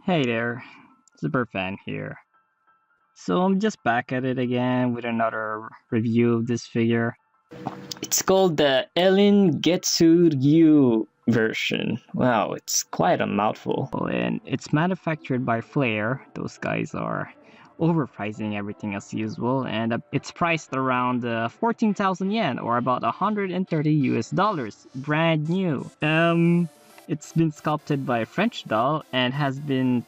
Hey there, Superfan here. So I'm just back at it again with another review of this figure. It's called the Elin Getsuryu version. Wow, it's quite a mouthful. And it's manufactured by Flair. Those guys are overpricing everything as usual, and it's priced around 14,000 yen or about 130 US dollars, brand new. It's been sculpted by a French doll and has been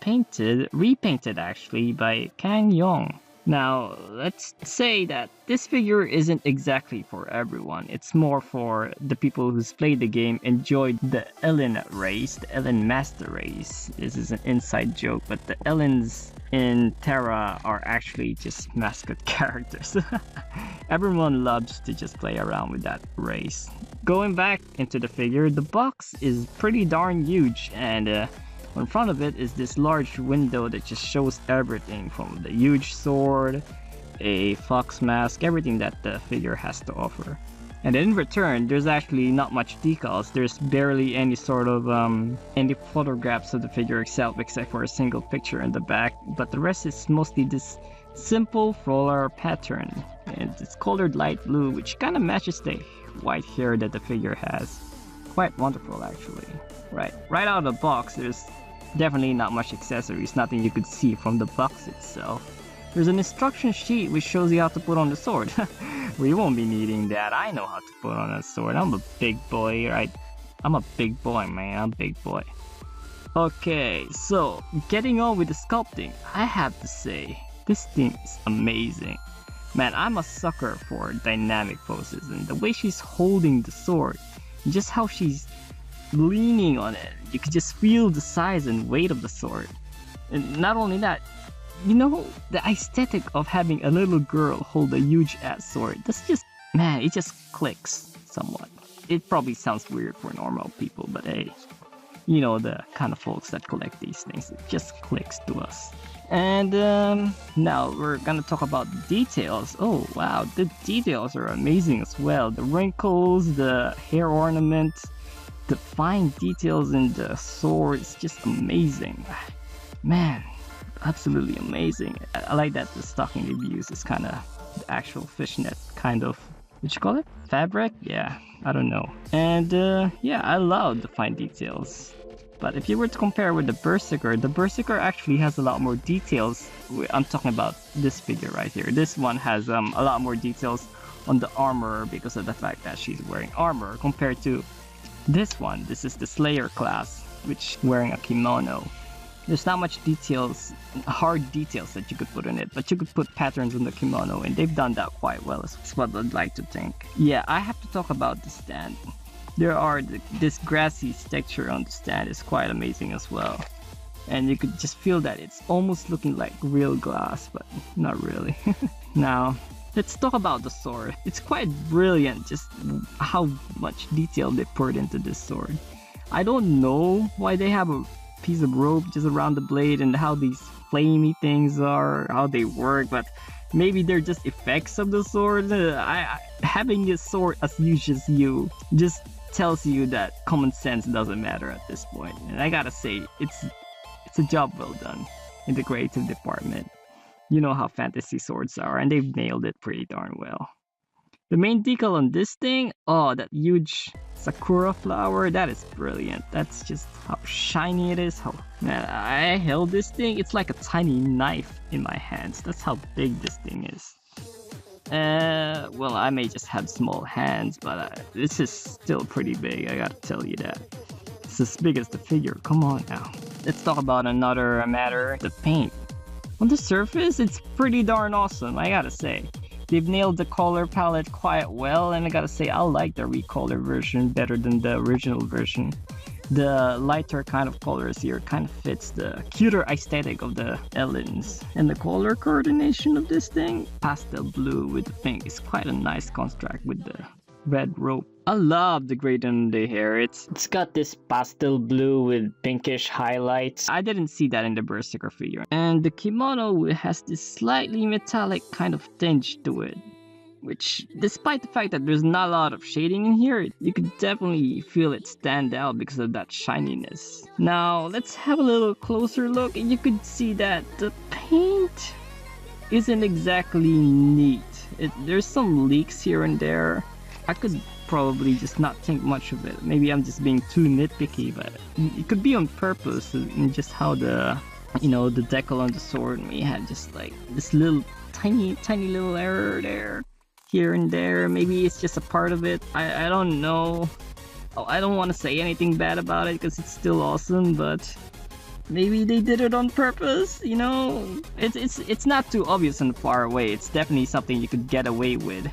repainted actually, by Kang Yong. Now, let's say that this figure isn't exactly for everyone. It's more for the people who's played the game, enjoyed the Ellen race, the Ellen Master race. This is an inside joke, but the Ellens in Tera are actually just mascot characters. Everyone loves to just play around with that race. Going back into the figure, the box is pretty darn huge, and in front of it is this large window that just shows everything from the huge sword, a fox mask, everything that the figure has to offer. And in return, there's actually not much decals. There's barely any sort of any photographs of the figure except for a single picture in the back, but the rest is mostly this simple floral pattern. And it's colored light blue, which kind of matches the white hair that the figure has. Quite wonderful actually. Right out of the box, there's definitely not much accessories, nothing you could see from the box itself. There's an instruction sheet which shows you how to put on the sword. We won't be needing that. I know how to put on a sword. I'm a big boy, right? I'm a big boy, man. I'm a big boy. Okay, so getting on with the sculpting, I have to say, this thing is amazing. Man, I'm a sucker for dynamic poses, and the way she's holding the sword, just how she's leaning on it, you can just feel the size and weight of the sword. And not only that, you know, the aesthetic of having a little girl hold a huge ass sword, that's just, man, it just clicks somewhat. It probably sounds weird for normal people, but hey, you know, the kind of folks that collect these things, it just clicks to us. And now we're gonna talk about the details. Oh wow, the details are amazing as well. The wrinkles, the hair ornament, the fine details in the sword is just amazing. Man, absolutely amazing. I like that the stocking reviews is kind of the actual fishnet kind of, what you call it? Fabric? Yeah, I don't know. And yeah, I love the fine details. But if you were to compare with the Berserker actually has a lot more details. I'm talking about this figure right here. This one has a lot more details on the armor because of the fact that she's wearing armor compared to this one. This is the Slayer class, which wearing a kimono. There's not much details, hard details that you could put in it, but you could put patterns on the kimono, and they've done that quite well, is what I'd like to think. Yeah, I have to talk about the stand. This grassy texture on the stand is quite amazing as well. And you could just feel that it's almost looking like real glass, but not really. Now, let's talk about the sword. It's quite brilliant just how much detail they poured into this sword. I don't know why they have a piece of rope just around the blade and how these flamey things are, how they work, but maybe they're just effects of the sword. Having a sword as huge as you just tells you that common sense doesn't matter at this point. And I gotta say, it's a job well done in the creative department. You know how fantasy swords are, and they've nailed it pretty darn well. The main decal on this thing, oh, that huge sakura flower, that is brilliant. That's just how shiny it is. Man, I held this thing, it's like a tiny knife in my hands. That's how big this thing is. Well, I may just have small hands, but this is still pretty big, I gotta tell you that. It's as big as the figure, come on now. Let's talk about another matter, the paint. On the surface, it's pretty darn awesome, I gotta say. They've nailed the color palette quite well, and I gotta say, I like the recolor version better than the original version. The lighter kind of colors here kind of fits the cuter aesthetic of the Ellens. And the color coordination of this thing, pastel blue with the pink, is quite a nice contrast with the red rope. I love the gradient on the hair. It's got this pastel blue with pinkish highlights. I didn't see that in the Berserker figure. And the kimono has this slightly metallic kind of tinge to it. which despite the fact that there's not a lot of shading in here, you could definitely feel it stand out because of that shininess. Now let's have a little closer look, and you could see that the paint isn't exactly neat. There's some leaks here and there. I could probably just not think much of it. Maybe I'm just being too nitpicky, but it could be on purpose in just how the decal on the sword may have just like this little tiny little error there, here and there. Maybe it's just a part of it. I don't know. Oh, I don't want to say anything bad about it because it's still awesome, but maybe they did it on purpose, you know? It's not too obvious and far away. It's definitely something you could get away with.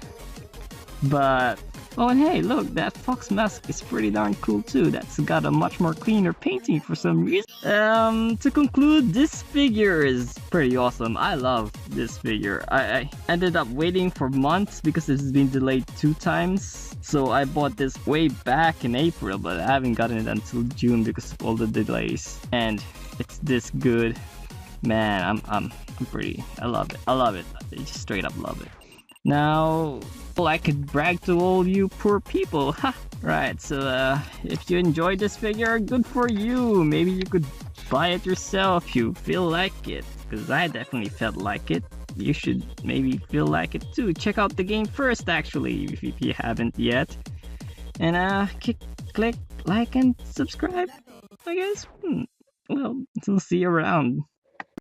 But oh, and hey, look, that fox mask is pretty darn cool too. That's got a much more cleaner painting for some reason. To conclude, this figure is pretty awesome. I love this figure. I ended up waiting for months because this has been delayed 2 times. So I bought this way back in April, but I haven't gotten it until June because of all the delays. And it's this good. Man, I'm pretty. I love it. I love it. I just straight up love it. Now, well, I could brag to all you poor people. Ha! Right, so if you enjoyed this figure, good for you. Maybe you could buy it yourself if you feel like it, because I definitely felt like it. You should maybe feel like it too. Check out the game first, actually, if you haven't yet. And click like and subscribe, I guess. Well, we'll see you around.